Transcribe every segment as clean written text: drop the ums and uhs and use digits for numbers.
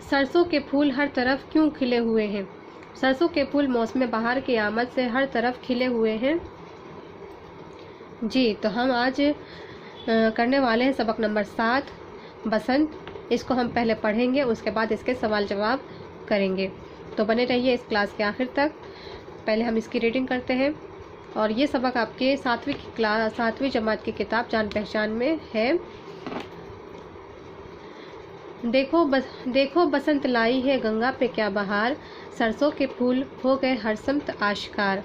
सरसों के फूल हर तरफ क्यों खिले हुए हैं? सरसों के फूल मौसम बहार की आमद से हर तरफ खिले हुए हैं। जी, तो हम आज करने वाले हैं सबक नंबर 7 बसंत। इसको हम पहले पढ़ेंगे, उसके बाद इसके सवाल जवाब करेंगे। तो बने रहिए इस क्लास के आखिर तक। पहले हम इसकी रीडिंग करते हैं और ये सबक आपके 7वीं जमात की किताब जान पहचान में है। देखो बसंत लाई है गंगा पे क्या बहार, सरसों के फूल हो गए हर समत आश्कार।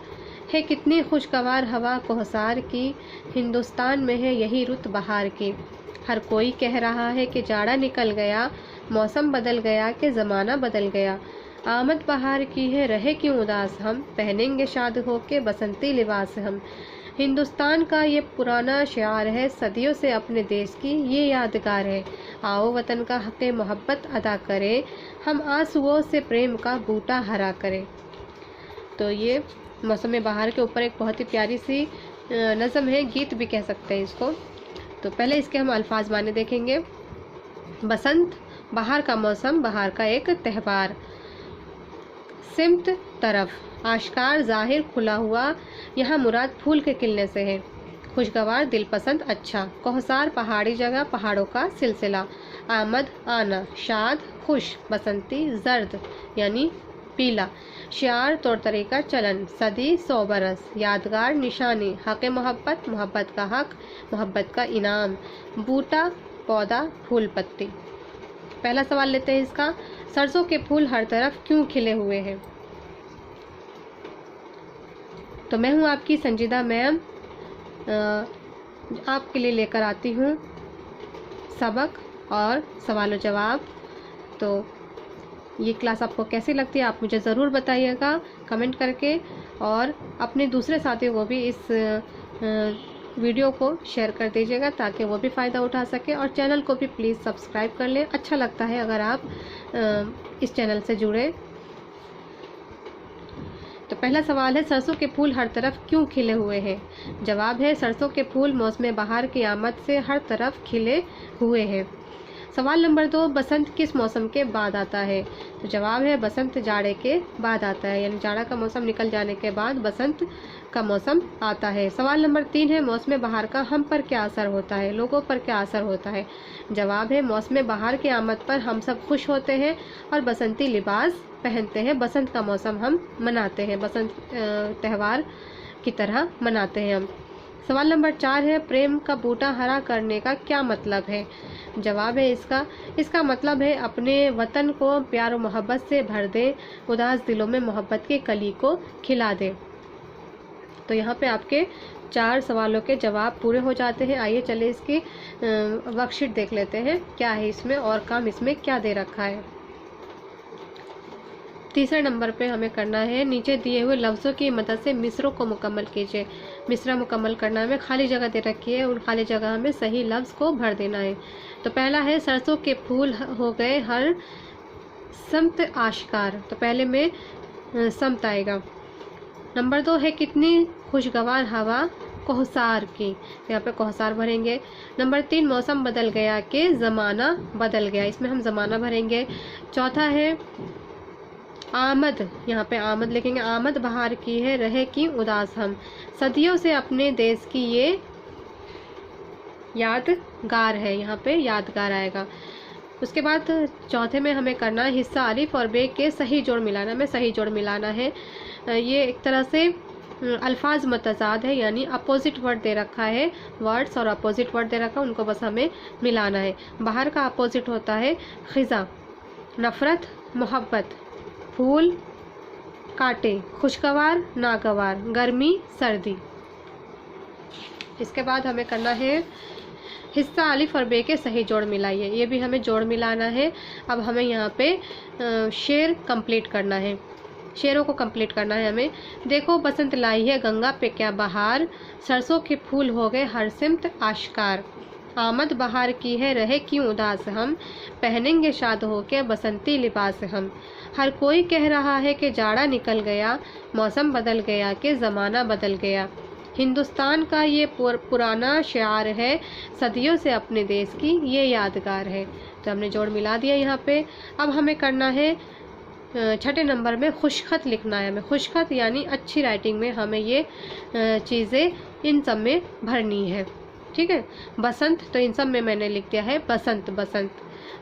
है कितनी खुशगवार हवा कोहसार की, हिंदुस्तान में है यही रुत बहार की। हर कोई कह रहा है कि जाड़ा निकल गया, मौसम बदल गया कि ज़माना बदल गया। आमद बहार की है रहे क्यों उदास हम, पहनेंगे शाद हो के बसंती लिबास हम। हिंदुस्तान का ये पुराना शिआर है, सदियों से अपने देश की ये यादगार है। आओ वतन का हक़ मोहब्बत अदा करें, हम आंसुओं से प्रेम का बूटा हरा करें। तो ये मौसम बहार के ऊपर एक बहुत ही प्यारी सी नज़म है, गीत भी कह सकते हैं इसको। तो पहले इसके हम अल्फाज माने देखेंगे। बसंत, बहार का मौसम, बहार का एक त्यौहार। सिमत, तरफ, आश्कार, जाहिर, खुला हुआ, यहाँ मुराद फूल के खिलने से है। खुशगवार, दिलपसंद, अच्छा। कोहसार, पहाड़ी जगह, पहाड़ों का सिलसिला। आमद, आना। शाद, खुश। बसंती, जर्द यानी पीला। शिआर, तौर तरीका, चलन। सदी, 100 बरस। यादगार, निशानी। हक़ मोहब्बत, मोहब्बत का हक, मोहब्बत का इनाम। बूटा, पौधा, फूल पत्ती। पहला सवाल लेते हैं इसका। सरसों के फूल हर तरफ क्यों खिले हुए हैं? तो मैं हूँ आपकी संजीदा मैम, आपके लिए लेकर आती हूँ सबक और सवाल जवाब। तो ये क्लास आपको कैसी लगती है आप मुझे ज़रूर बताइएगा कमेंट करके, और अपने दूसरे साथियों को भी इस वीडियो को शेयर कर दीजिएगा ताकि वो भी फ़ायदा उठा सके, और चैनल को भी प्लीज़ सब्सक्राइब कर लें। अच्छा लगता है अगर आप इस चैनल से जुड़े। तो पहला सवाल है, सरसों के फूल हर तरफ क्यों खिले हुए हैं? जवाब है, सरसों के फूल मौसम बहार की आमद से हर तरफ खिले हुए हैं। सवाल नंबर 2, बसंत किस मौसम के बाद आता है? तो जवाब है, बसंत जाड़े के बाद आता है, यानी जाड़ा का मौसम निकल जाने के बाद बसंत का मौसम आता है। सवाल नंबर 3 है, मौसम बहार का हम पर क्या असर होता है, लोगों पर क्या असर होता है? जवाब है, मौसम बहार की आमद पर हम सब खुश होते हैं और बसंती लिबास पहनते हैं। बसंत का मौसम हम मनाते हैं, बसंत त्यौहार की तरह मनाते हैं हम। सवाल नंबर 4 है, प्रेम का बूटा हरा करने का क्या मतलब है? जवाब है, इसका मतलब है अपने वतन को प्यार और मोहब्बत से भर दें, उदास दिलों में मोहब्बत की कली को खिला दें। तो यहाँ पे आपके 4 सवालों के जवाब पूरे हो जाते हैं। आइए चले इसकी वर्कशीट देख लेते हैं क्या है इसमें और काम इसमें क्या दे रखा है। तीसरे नंबर पे हमें करना है, नीचे दिए हुए लफ्ज़ों की मदद से मिसरों को मुकम्मल कीजिए। मिसरा मुकम्मल करना है, खाली जगह दे रखी है, उन खाली जगह में सही लफ्ज़ को भर देना है। तो पहला है, सरसों के फूल हो गए हर समत आश्कार। तो पहले में समत आएगा। नंबर 2 है, कितनी खुशगवार हवा कोहसार की, यहाँ पे कोहसार भरेंगे। नंबर 3, मौसम बदल गया कि ज़माना बदल गया, इसमें हम ज़माना भरेंगे। चौथा है, आमद, यहाँ पे आमद लिखेंगे। आमद बहार की है रहे की उदास हम, सदियों से अपने देश की ये यादगार है, यहाँ पे यादगार आएगा। उसके बाद चौथे में हमें करना है, हिस्सा अलिफ और बे के सही जोड़ मिलाना में सही जोड़ मिलाना है। ये एक तरह से अल्फाज मतजाद है, यानी अपोजिट वर्ड दे रखा है, वर्ड्स और अपोजिट वर्ड दे रखा है, उनको बस हमें मिलाना है। बाहर का अपोजिट होता है खिज़ा, नफ़रत, मोहब्बत, फूल, कांटे, खुशगवार, नागवार, गर्मी, सर्दी। इसके बाद हमें करना है, हिस्सा अलिफ और बे के सही जोड़ मिलाइए, ये भी हमें जोड़ मिलाना है। अब हमें यहाँ पे शेर कंप्लीट करना है, शेरों को कंप्लीट करना है हमें। देखो बसंत लाई है गंगा पे क्या बहार, सरसों के फूल हो गए हर सिमत आश्कार। आमद बहार की है रहे क्यों उदास हम, पहनेंगे शाद हो के बसंती लिबास हम। हर कोई कह रहा है कि जाड़ा निकल गया, मौसम बदल गया कि ज़माना बदल गया। हिंदुस्तान का ये पुराना शिआर है, सदियों से अपने देश की ये यादगार है। तो हमने जोड़ मिला दिया यहाँ पे। अब हमें करना है छठे नंबर में खुशखत लिखना है हमें। खुशखत यानी अच्छी राइटिंग में हमें ये चीज़ें इन सब में भरनी है। ठीक है। बसंत, तो इन सब में मैंने लिख दिया है बसंत बसंत।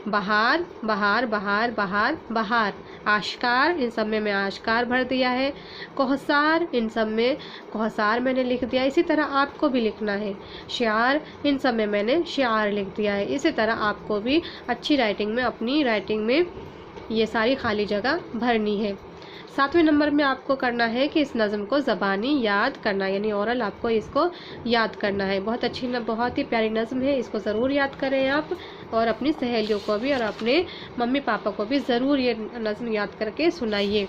बहार बहार बहार बहार बहार। आश्कार, इन सब में मैं आश्कार भर दिया है। कोहसार, इन सब में कोहसार मैंने लिख दिया। इसी तरह आपको भी लिखना है। शिआर, इन सब में मैंने शिआर लिख दिया है। इसी तरह आपको भी अच्छी राइटिंग में, अपनी राइटिंग में ये सारी खाली जगह भरनी है। 7वें नंबर में आपको करना है कि इस नज़म को ज़बानी याद करना, यानी ओरल आपको इसको याद करना है। बहुत ही प्यारी नज़म है, इसको ज़रूर याद करें आप, और अपनी सहेलियों को भी और अपने मम्मी पापा को भी ज़रूर ये नज़म याद करके सुनाइए।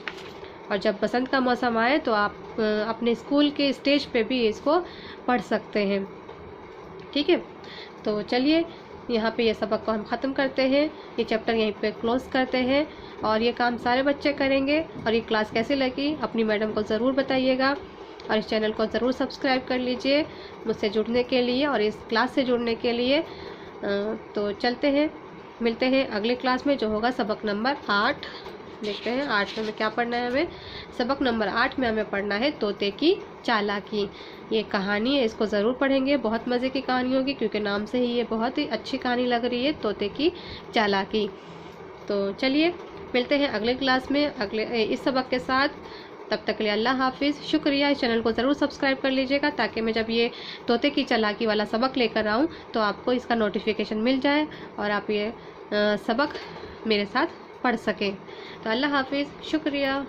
और जब बसंत का मौसम आए तो आप अपने स्कूल के स्टेज पे भी इसको पढ़ सकते हैं। ठीक है। तो चलिए यहाँ पे ये सबक को हम ख़त्म करते हैं, ये चैप्टर यहीं पे क्लोज करते हैं। और ये काम सारे बच्चे करेंगे। और ये क्लास कैसी लगी अपनी मैडम को ज़रूर बताइएगा, और इस चैनल को ज़रूर सब्सक्राइब कर लीजिए मुझसे जुड़ने के लिए और इस क्लास से जुड़ने के लिए। तो चलते हैं, मिलते हैं अगले क्लास में, जो होगा सबक नंबर 8। देखते हैं 8 में क्या पढ़ना है हमें। सबक नंबर 8 में हमें पढ़ना है तोते की चालाकी। ये कहानी है, इसको ज़रूर पढ़ेंगे। बहुत मज़े की कहानी होगी, क्योंकि नाम से ही ये बहुत ही अच्छी कहानी लग रही है, तोते की चालाकी। तो चलिए मिलते हैं अगले क्लास में अगले इस सबक के साथ। तब तक के लिए अल्लाह हाफिज़। शुक्रिया। इस चैनल को ज़रूर सब्सक्राइब कर लीजिएगा, ताकि मैं जब ये तोते की चालाकी वाला सबक लेकर आऊँ तो आपको इसका नोटिफिकेशन मिल जाए और आप ये सबक मेरे साथ पढ़ सकें। तो अल्लाह हाफिज़। शुक्रिया।